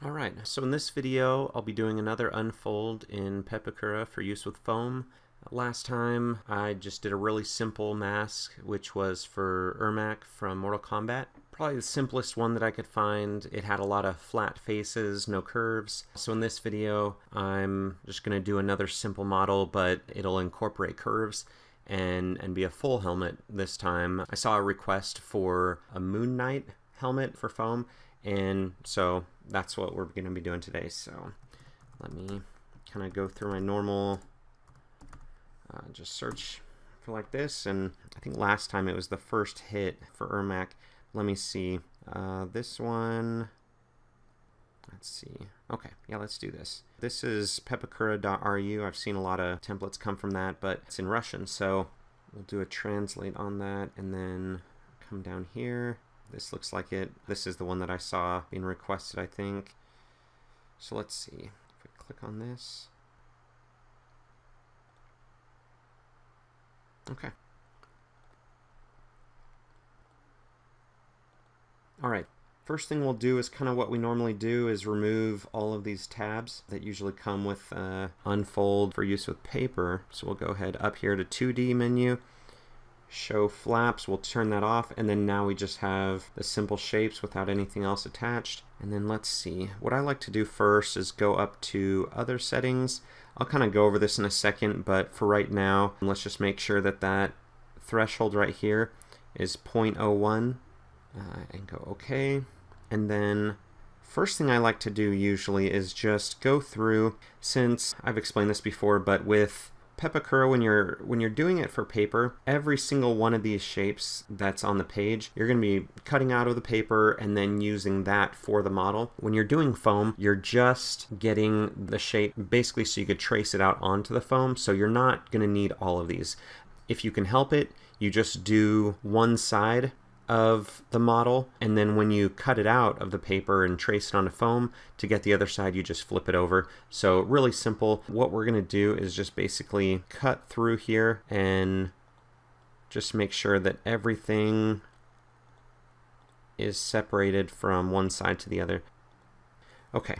Alright, so in this video I'll be doing another unfold in Pepakura for use with foam. Last time I just did a really simple mask, which was for Ermac from Mortal Kombat. Probably the simplest one that I could find. It had a lot of flat faces, no curves. So in this video I'm just going to do another simple model, but it'll incorporate curves and be a full helmet this time. I saw a request for a Moon Knight helmet for foam, and so that's what we're going to be doing today. So let me kind of go through my normal, just search for like this. And I think last time it was the first hit for Ermac. Let me see. This one, let's see. Okay, yeah, let's do this. This is pepakura.ru. I've seen a lot of templates come from that, but it's in Russian. So we'll do a translate on that and then come down here. This looks like it. This is the one that I saw being requested, I think. So let's see. If we click on this. Okay. Alright. First thing we'll do is kind of what we normally do is remove all of these tabs that usually come with Unfold for use with paper. So we'll go ahead up here to 2D menu. Show flaps, we'll turn that off, and then now we just have the simple shapes without anything else attached. And then let's see, what I like to do first is go up to other settings. I'll kind of go over this in a second, but for right now let's just make sure that that threshold right here is 0.01 and go OK. And then first thing I like to do usually is just go through, since I've explained this before, but with Pepakura, when you're doing it for paper, every single one of these shapes that's on the page, you're going to be cutting out of the paper and then using that for the model. When you're doing foam, you're just getting the shape basically so you could trace it out onto the foam, so you're not going to need all of these. If you can help it, you just do one side of the model, and then when you cut it out of the paper and trace it onto foam to get the other side, you just flip it over. So really simple. What we're going to do is just basically cut through here and just make sure that everything is separated from one side to the other. Okay,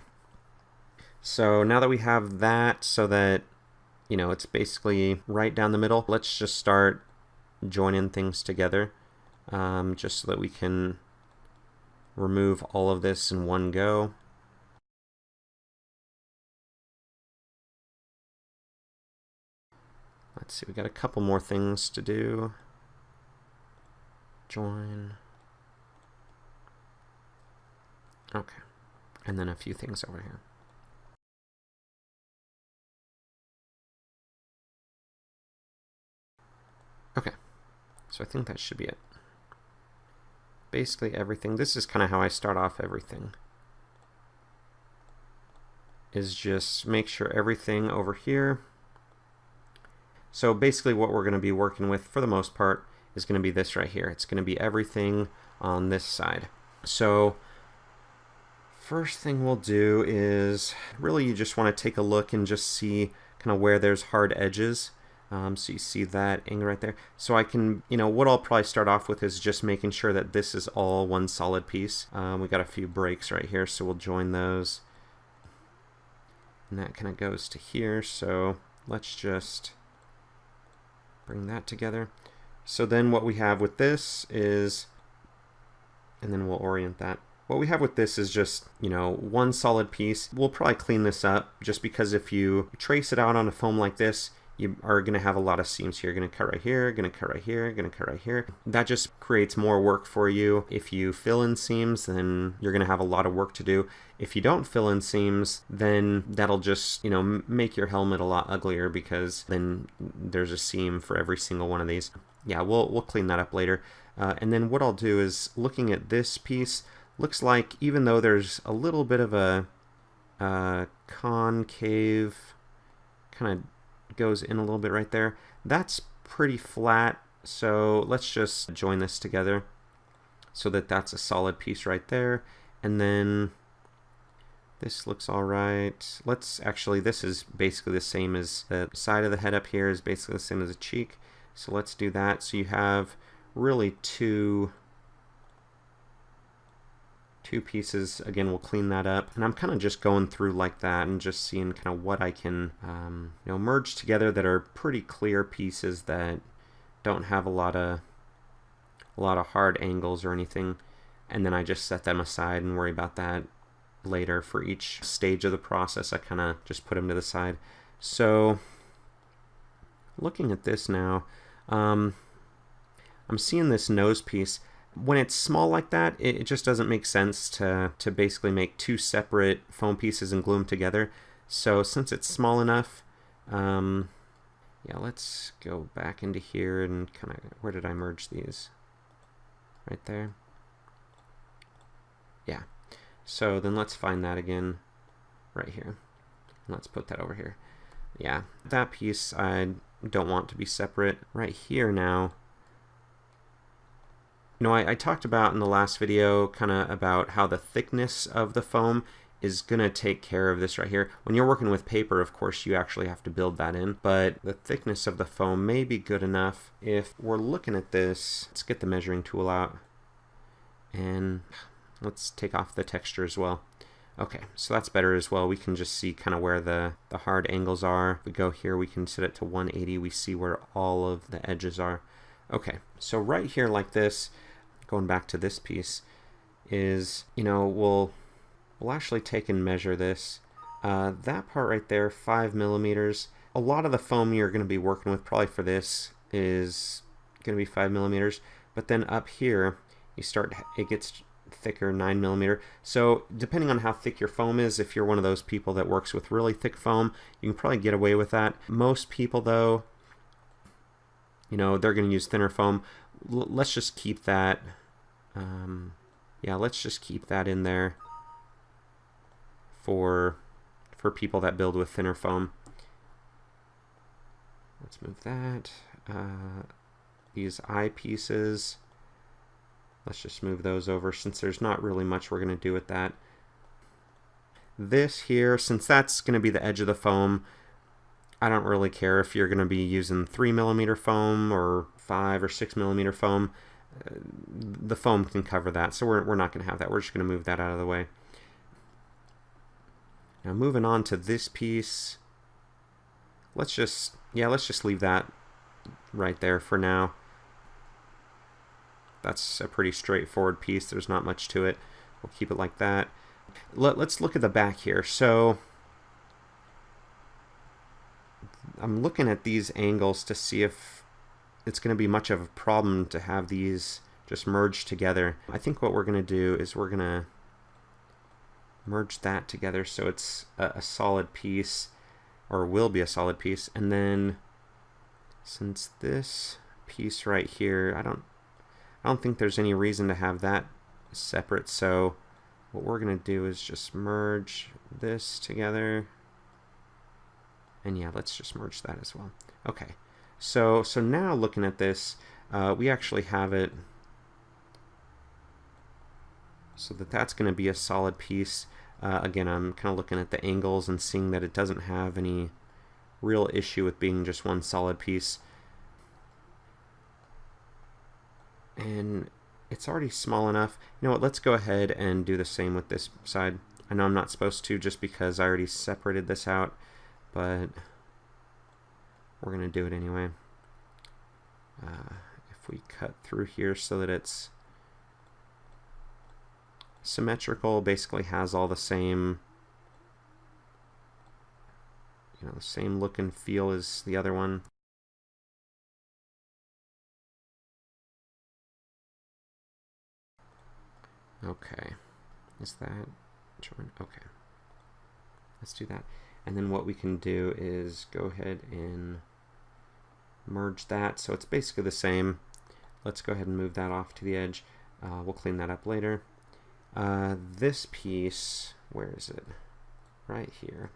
so now that we have that so that, you know, it's basically right down the middle, let's just start joining things together. Just so that we can remove all of this in one go. Let's see, we got a couple more things to do. Join. Okay, and then a few things over here. Okay, so I think that should be it. Basically everything, this is kind of how I start off everything, is just make sure everything over here. So basically what we're going to be working with for the most part is going to be this right here. It's going to be everything on this side. So first thing we'll do is really you just want to take a look and just see kind of where there's hard edges. So you see that angle right there. So I can, you know, what I'll probably start off with is just making sure that this is all one solid piece. We got a few breaks right here, so we'll join those. And that kind of goes to here, so let's just bring that together. So then what we have with this is, and then we'll orient that. What we have with this is just, you know, one solid piece. We'll probably clean this up just because if you trace it out on a foam like this, you are going to have a lot of seams here. You're going to cut right here, going to cut right here, going to cut right here. That just creates more work for you. If you fill in seams, then you're going to have a lot of work to do. If you don't fill in seams, then that'll just, you know, make your helmet a lot uglier because then there's a seam for every single one of these. Yeah, we'll clean that up later. And then what I'll do is, looking at this piece, looks like even though there's a little bit of a concave kind of goes in a little bit right there, that's pretty flat, so let's just join this together so that that's a solid piece right there. And then this looks all right. Let's actually, this is basically the same as the side of the head up here is basically the same as the cheek, so let's do that. So you have really two 2 pieces. Again, we'll clean that up. And I'm kind of just going through like that and just seeing kind of what I can merge together that are pretty clear pieces that don't have a lot of hard angles or anything. And then I just set them aside and worry about that later. For each stage of the process, I kind of just put them to the side. So looking at this now, I'm seeing this nose piece. When it's small like that, it just doesn't make sense to basically make 2 separate foam pieces and glue them together. So since it's small enough, yeah, let's go back into here and kind of, where did I merge these? Right there. Yeah. So then let's find that again right here. Let's put that over here. Yeah, that piece I don't want to be separate. Right here now, I talked about in the last video kind of about how the thickness of the foam is going to take care of this right here. When you're working with paper, of course, you actually have to build that in, but the thickness of the foam may be good enough. If we're looking at this, let's get the measuring tool out and let's take off the texture as well. Okay, so that's better as well. We can just see kind of where the hard angles are. If we go here, we can set it to 180. We see where all of the edges are. Okay, so right here like this, going back to this piece, is, we'll actually take and measure this. That part right there, 5 millimeters. A lot of the foam you're going to be working with probably for this is going to be 5 millimeters. But then up here, it gets thicker, 9 millimeter. So depending on how thick your foam is, if you're one of those people that works with really thick foam, you can probably get away with that. Most people though, they're going to use thinner foam. Let's just keep that. Yeah, let's just keep that in there for people that build with thinner foam. Let's move that. These eye pieces, let's just move those over since there's not really much we're going to do with that. This here, since that's going to be the edge of the foam, I don't really care if you're going to be using 3 millimeter foam or 5 or 6 millimeter foam. The foam can cover that, so we're not going to have that. We're just going to move that out of the way. Now moving on to this piece, let's just leave that right there for now. That's a pretty straightforward piece. There's not much to it. We'll keep it like that. Let's look at the back here. So I'm looking at these angles to see if it's going to be much of a problem to have these just merge together. I think what we're going to do is we're going to merge that together so it's a solid piece, or will be a solid piece. And then since this piece right here, I don't think there's any reason to have that separate, so what we're going to do is just merge this together. And yeah, let's just merge that as well. Okay, so now looking at this, we actually have it so that's going to be a solid piece. Again, I'm kind of looking at the angles and seeing that it doesn't have any real issue with being just one solid piece. And it's already small enough. You know what, let's go ahead and do the same with this side. I know I'm not supposed to just because I already separated this out, but we're going to do it anyway. If we cut through here so that it's symmetrical, basically has all the same, the same look and feel as the other one. Okay, is that join? Okay, let's do that. And then what we can do is go ahead and merge that so it's basically the same. Let's go ahead and move that off to the edge. We'll clean that up later. This piece, where is it? Right here.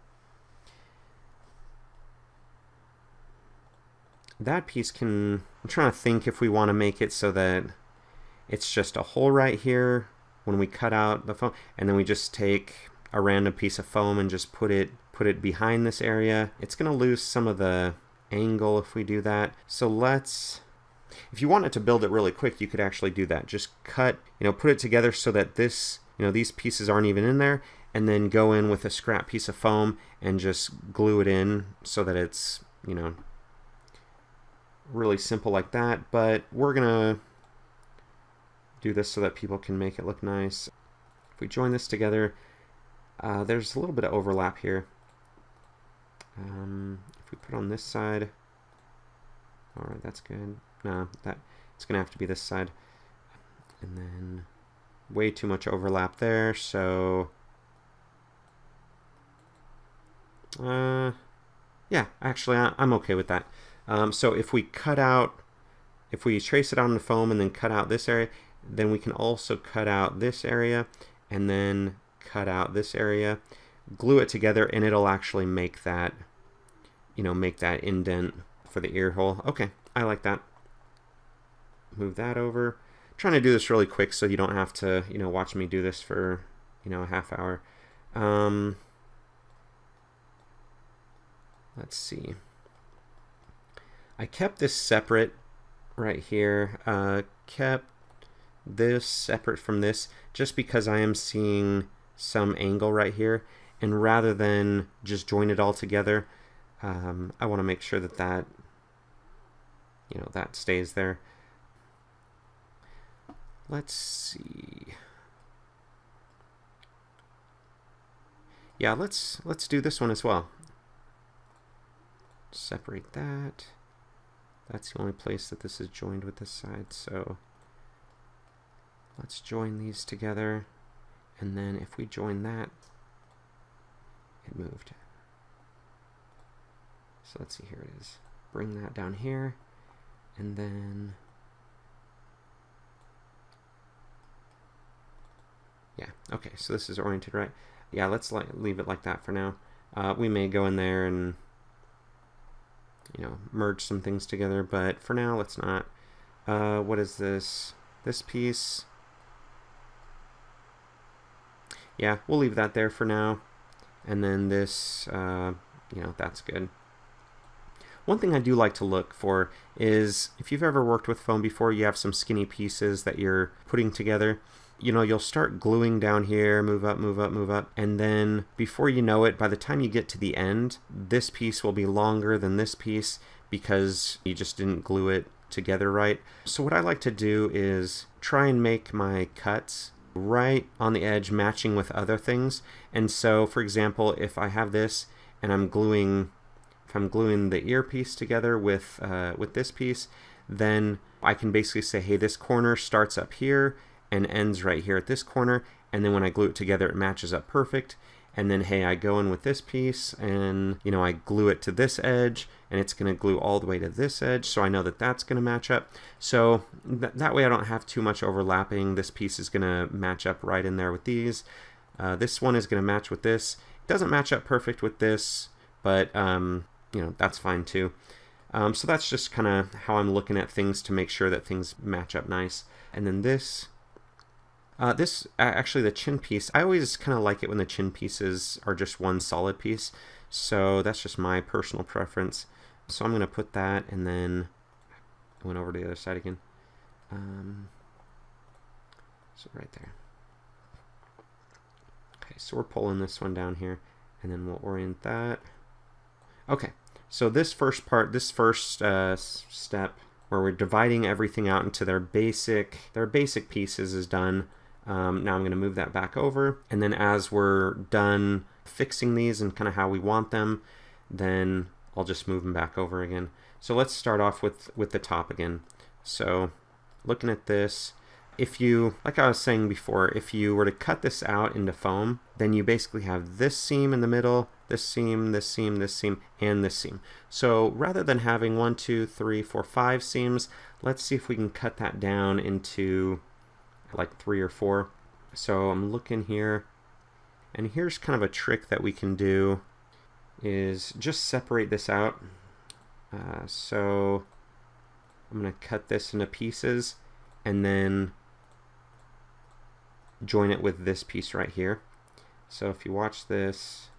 That piece I'm trying to think if we want to make it so that it's just a hole right here when we cut out the foam, and then we just take a random piece of foam and just put it behind this area. It's going to lose some of the angle if we do that. So if you wanted to build it really quick, you could actually do that. Just cut, put it together so that this, you know, these pieces aren't even in there, and then go in with a scrap piece of foam and just glue it in so that it's, you know, really simple like that. But we're gonna do this so that people can make it look nice. If we join this together, there's a little bit of overlap here. If we put on this side, all right, that's good. No, it's gonna have to be this side, and then way too much overlap there. So yeah, actually I'm okay with that. So if we cut out, if we trace it on the foam and then cut out this area, then we can also cut out this area and then cut out this area, glue it together, and it'll actually make that, you know, make that indent for the ear hole. Okay, I like that. Move that over. I'm trying to do this really quick so you don't have to, you know, watch me do this for, you know, a half hour. Let's see. I kept this separate right here. Kept this separate from this just because I am seeing some angle right here, and rather than just join it all together, I want to make sure that that, you know, that stays there. Let's see. Yeah, let's do this one as well. Separate that. That's the only place that this is joined with this side, so let's join these together, and then if we join that, it moved. So let's see, here it is. Bring that down here, and then, yeah, okay, so this is oriented right. Yeah, let's leave it like that for now. We may go in there and, you know, merge some things together, but for now, let's not. What is this? This piece. Yeah, we'll leave that there for now. And then this, you know, that's good. One thing I do like to look for is, if you've ever worked with foam before, you have some skinny pieces that you're putting together. You know, you'll start gluing down here, move up, move up, move up, and then before you know it, by the time you get to the end, this piece will be longer than this piece because you just didn't glue it together right. So what I like to do is try and make my cuts right on the edge matching with other things. And so, for example, if I have this and I'm gluing, if I'm gluing the earpiece together with this piece, then I can basically say, hey, this corner starts up here and ends right here at this corner, and then when I glue it together it matches up perfect. And then, hey, I go in with this piece and, you know, I glue it to this edge, and it's going to glue all the way to this edge, so I know that that's going to match up. So that way I don't have too much overlapping. This piece is going to match up right in there with these. This one is going to match with this. It doesn't match up perfect with this, but you know, that's fine too. So that's just kind of how I'm looking at things to make sure that things match up nice. And then this actually, the chin piece, I always kind of like it when the chin pieces are just one solid piece. So that's just my personal preference. So I'm going to put that, and then I went over to the other side again. So right there. Okay, so we're pulling this one down here, and then we'll orient that. Okay, so this first part, this first step, where we're dividing everything out into their basic pieces is done. Now I'm going to move that back over, and then as we're done fixing these and kind of how we want them, then I'll just move them back over again. So let's start off with the top again. So looking at this, if you, like I was saying before, if you were to cut this out into foam, then you basically have this seam in the middle, this seam, this seam, this seam, and this seam. So rather than having 1, 2, 3, 4, 5 seams, let's see if we can cut that down into like 3 or 4. So I'm looking here, and here's kind of a trick that we can do, is just separate this out. So I'm going to cut this into pieces and then join it with this piece right here. So if you watch this,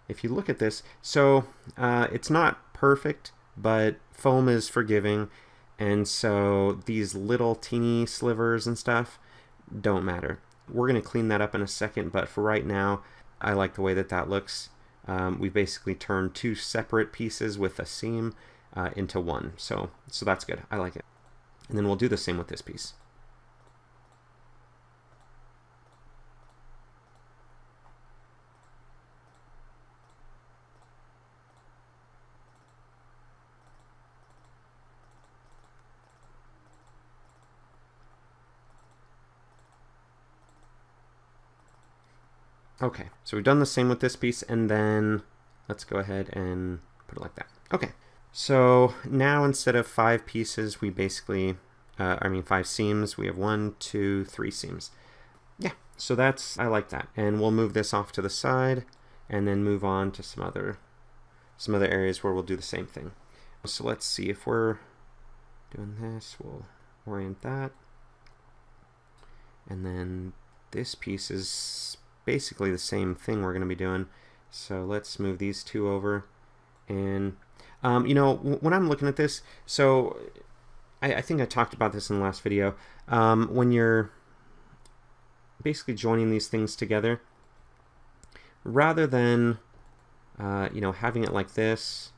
if you look at this, so it's not perfect, but foam is forgiving, and so these little teeny slivers and stuff don't matter. We're going to clean that up in a second, but for right now, I like the way that that looks. We basically turned two separate pieces with a seam into one, so that's good. I like it. And then we'll do the same with this piece. Okay, so we've done the same with this piece, and then let's go ahead and put it like that. Okay, so now instead of 5 pieces, we basically, 5 seams, we have 1, 2, 3 seams. Yeah, so I like that. And we'll move this off to the side, and then move on to some other areas where we'll do the same thing. So let's see if we're doing this, we'll orient that. And then this piece is basically the same thing we're going to be doing. So let's move these two over. And you know, when I'm looking at this, so I think I talked about this in the last video. When you're basically joining these things together, rather than you know, having it like this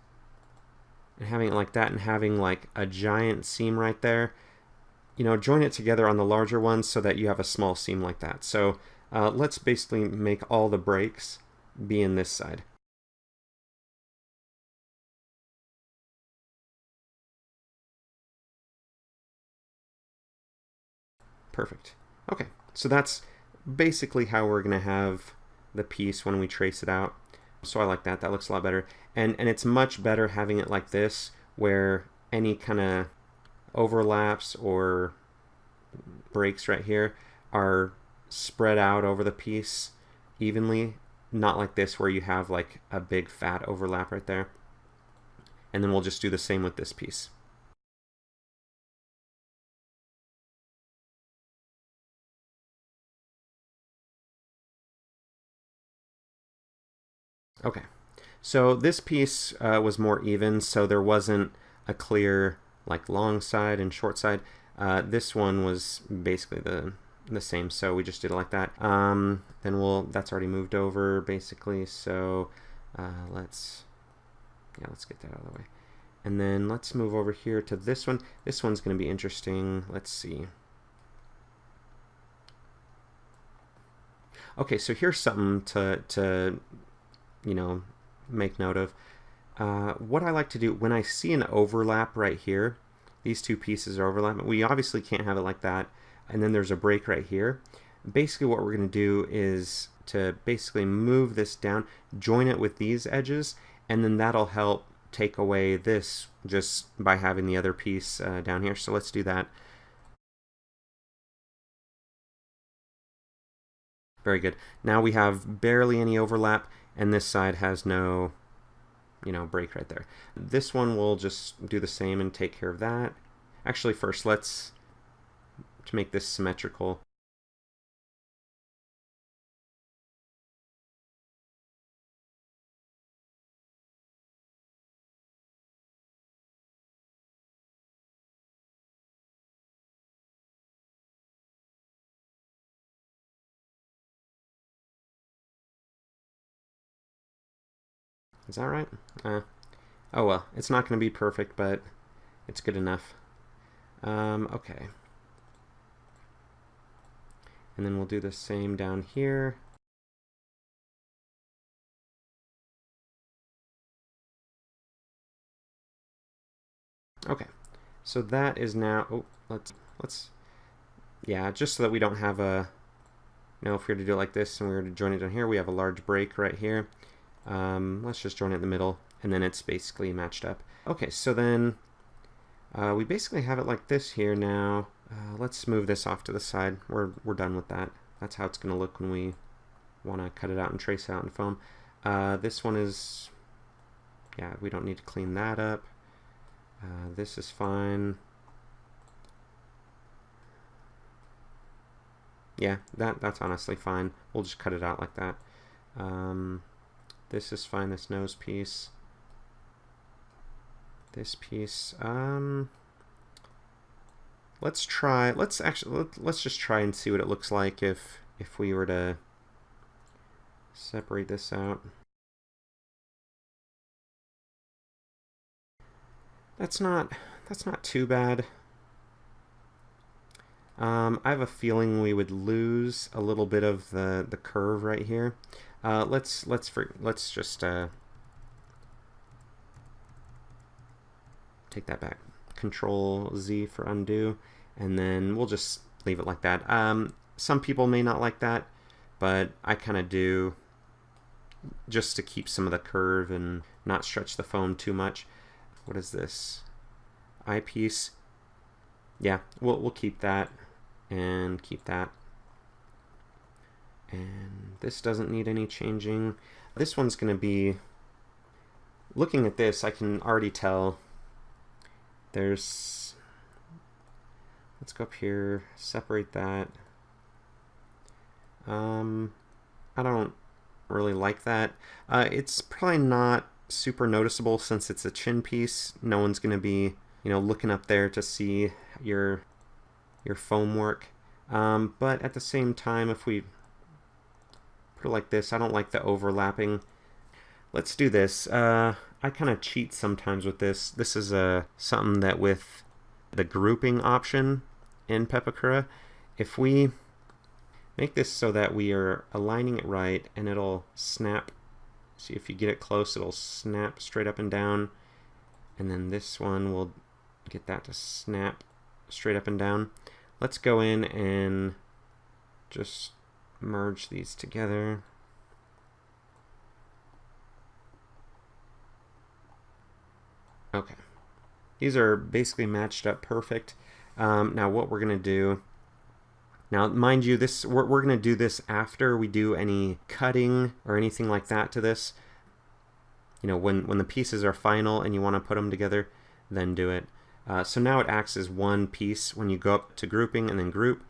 and having it like that and having like a giant seam right there, you know, join it together on the larger ones so that you have a small seam like that. So let's basically make all the breaks be in this side. Perfect. Okay, so that's basically how we're going to have the piece when we trace it out. So I like that. That looks a lot better. And it's much better having it like this, where any kind of overlaps or breaks right here are spread out over the piece evenly, not like this where you have like a big fat overlap right there. And then we'll just do the same with this piece. Okay, so this piece was more even, so there wasn't a clear like long side and short side. This one was basically the same, so we just did it like that. Then that's already moved over basically, so let's get that out of the way. And then let's move over here to this one. This one's going to be interesting. Let's see. Okay, so here's something to you know, make note of. What I like to do when I see an overlap right here, these two pieces are overlapping. We obviously can't have it like that. And then there's a break right here. Basically what we're going to do is to basically move this down, join it with these edges, and then that'll help take away this just by having the other piece down here. So let's do that. Very good. Now we have barely any overlap, and this side has no, you know, break right there. This one will just do the same and take care of that. Actually, first to make this symmetrical. Is that right? Oh well, it's not going to be perfect, but it's good enough. Okay. And then we'll do the same down here. Okay, so that is now, oh, let's, yeah, just so that we don't have a, you know, if we were to do it like this and we were to join it down here, we have a large break right here. Let's just join it in the middle, and then it's basically matched up. Okay, so then we basically have it like this here now. Let's move this off to the side. We're done with that. That's how it's going to look when we want to cut it out and trace it out in foam. This one is, yeah, we don't need to clean that up. This is fine. Yeah, that's honestly fine. We'll just cut it out like that. This is fine, this nose piece. this piece. Let's just try and see what it looks like if we were to separate this out. That's not too bad. I have a feeling we would lose a little bit of the curve right here. Let's just take that back. Control Z for undo, and then we'll just leave it like that. Some people may not like that, but I kind of do, just to keep some of the curve and not stretch the foam too much. What is this? Eyepiece. Yeah, we'll keep that and keep that. And this doesn't need any changing. This one's going to be, looking at this, I can already tell there's, let's go up here, separate that. I don't really like that. It's probably not super noticeable since it's a chin piece. No one's going to be, you know, looking up there to see your foam work. But at the same time, if we put it like this, I don't like the overlapping. Let's do this. I kind of cheat sometimes with this. This is something that with the grouping option in Pepakura, if we make this so that we are aligning it right and it'll snap. See, if you get it close, it'll snap straight up and down. And then this one will get that to snap straight up and down. Let's go in and just merge these together. Okay. These are basically matched up perfect. Now what we're going to do, now mind you, this we're going to do this after we do any cutting or anything like that to this. You know, when the pieces are final and you want to put them together, then do it. So now it acts as one piece. When you go up to grouping and then group,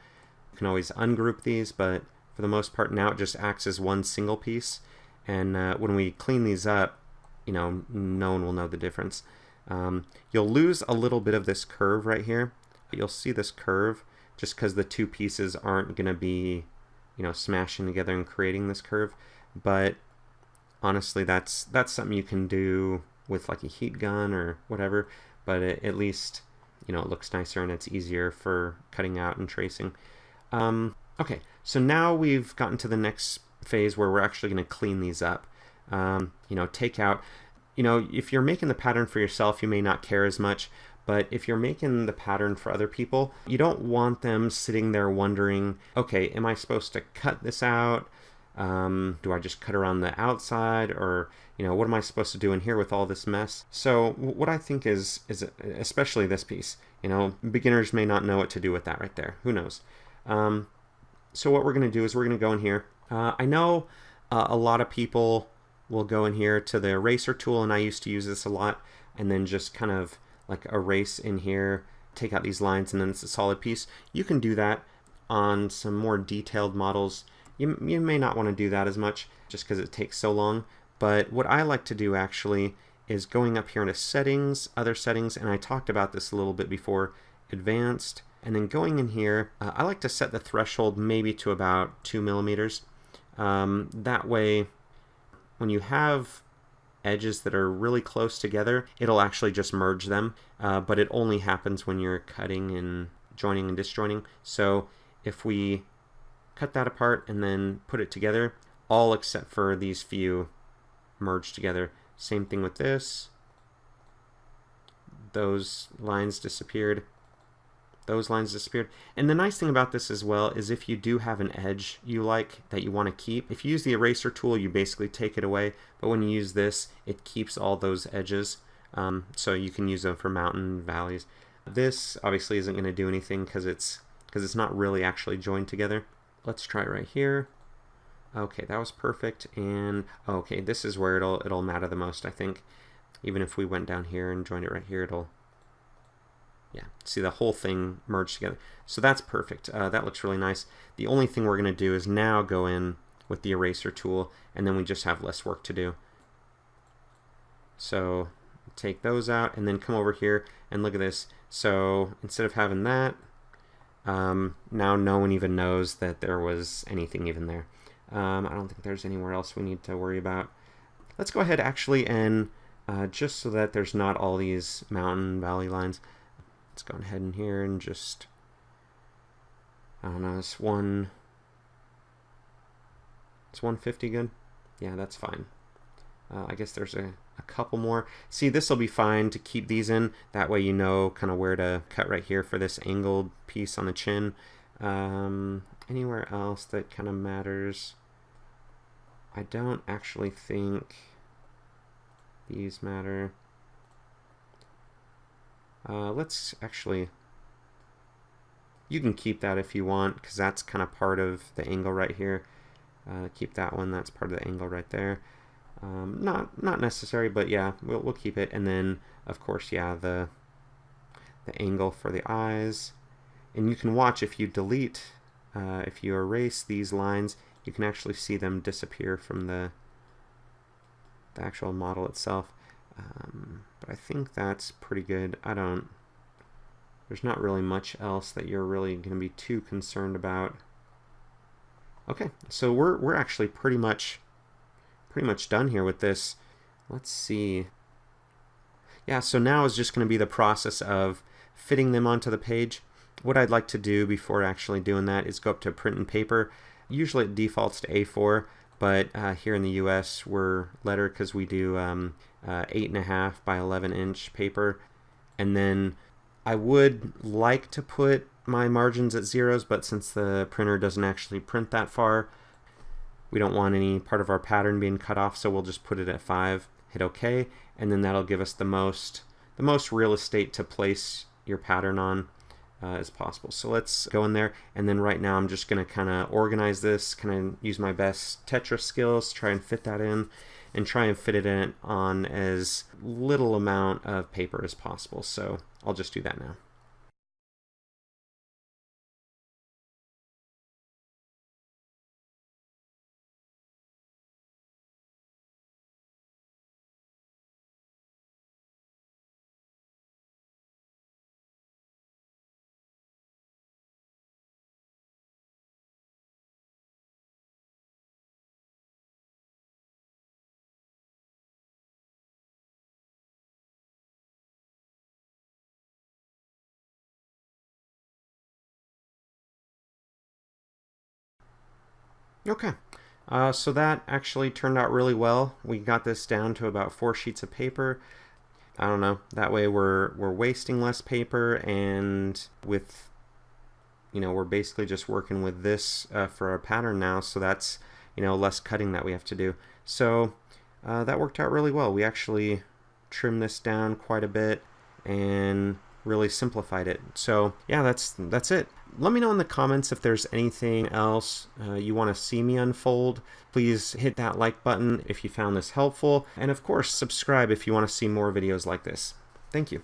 you can always ungroup these, but for the most part now it just acts as one single piece. And when we clean these up, you know, no one will know the difference. You'll lose a little bit of this curve right here. You'll see this curve just because the two pieces aren't going to be, you know, smashing together and creating this curve. But honestly, that's something you can do with like a heat gun or whatever. But at least, you know, it looks nicer and it's easier for cutting out and tracing. Okay, so now we've gotten to the next phase where we're actually going to clean these up. You know, take out, you know, if you're making the pattern for yourself, you may not care as much. But if you're making the pattern for other people, you don't want them sitting there wondering, okay, am I supposed to cut this out? Do I just cut around the outside? Or, you know, what am I supposed to do in here with all this mess? So what I think is especially this piece, you know, beginners may not know what to do with that right there. Who knows? So what we're going to do is we're going to go in here. I know a lot of people will go in here to the eraser tool, and I used to use this a lot, and then just kind of like erase in here, take out these lines, and then it's a solid piece. You can do that on some more detailed models. You may not want to do that as much just because it takes so long, but what I like to do actually is going up here into settings, other settings, and I talked about this a little bit before, advanced, and then going in here, I like to set the threshold maybe to about 2 millimeters. That way, when you have edges that are really close together, it'll actually just merge them, but it only happens when you're cutting and joining and disjoining. So if we cut that apart and then put it together, all except for these few merge together. Same thing with this. Those lines disappeared. Those lines disappeared. And the nice thing about this as well is if you do have an edge you like that you want to keep, if you use the eraser tool, you basically take it away. But when you use this, it keeps all those edges. So you can use them for mountain valleys. This obviously isn't going to do anything because it's not really actually joined together. Let's try right here. Okay, that was perfect. And okay, this is where it'll matter the most, I think. Even if we went down here and joined it right here, it'll, yeah, see the whole thing merged together. So that's perfect. That looks really nice. The only thing we're going to do is now go in with the eraser tool, and then we just have less work to do. So take those out and then come over here and look at this. So instead of having that, now no one even knows that there was anything even there. I don't think there's anywhere else we need to worry about. Let's go ahead actually and just so that there's not all these mountain valley lines, let's go ahead in here and just, I don't know, it's 150 good? Yeah, that's fine. I guess there's a couple more. See, this will be fine to keep these in. That way you know kind of where to cut right here for this angled piece on the chin. Anywhere else that kind of matters? I don't actually think these matter. Let's actually, you can keep that if you want, because that's kind of part of the angle right here. Keep that one, that's part of the angle right there. Not necessary, but yeah, we'll keep it. And then of course, yeah, the angle for the eyes. And you can watch if you delete, if you erase these lines, you can actually see them disappear from the actual model itself. But I think that's pretty good. There's not really much else that you're really going to be too concerned about. Okay, so we're actually pretty much done here with this. Let's see. Yeah, so now is just going to be the process of fitting them onto the page. What I'd like to do before actually doing that is go up to print and paper. Usually it defaults to A4, but here in the US we're letter because we do 8.5 by 11 inch paper. And then I would like to put my margins at zeros, but since the printer doesn't actually print that far, we don't want any part of our pattern being cut off, so we'll just put it at 5, hit OK, and then that'll give us the most real estate to place your pattern on as possible. So let's go in there, and then right now I'm just going to kind of organize this, kind of use my best Tetris skills, try and fit that in, and try and fit it in on as little amount of paper as possible. So I'll just do that now. Okay, so that actually turned out really well. We got this down to about 4 sheets of paper. I don't know, that way we're wasting less paper, and with, we're basically just working with this for our pattern now, so that's, less cutting that we have to do. So that worked out really well. We actually trimmed this down quite a bit and really simplified it. So yeah, that's it. Let me know in the comments if there's anything else you want to see me unfold. Please hit that like button if you found this helpful, and of course subscribe if you want to see more videos like this. Thank you.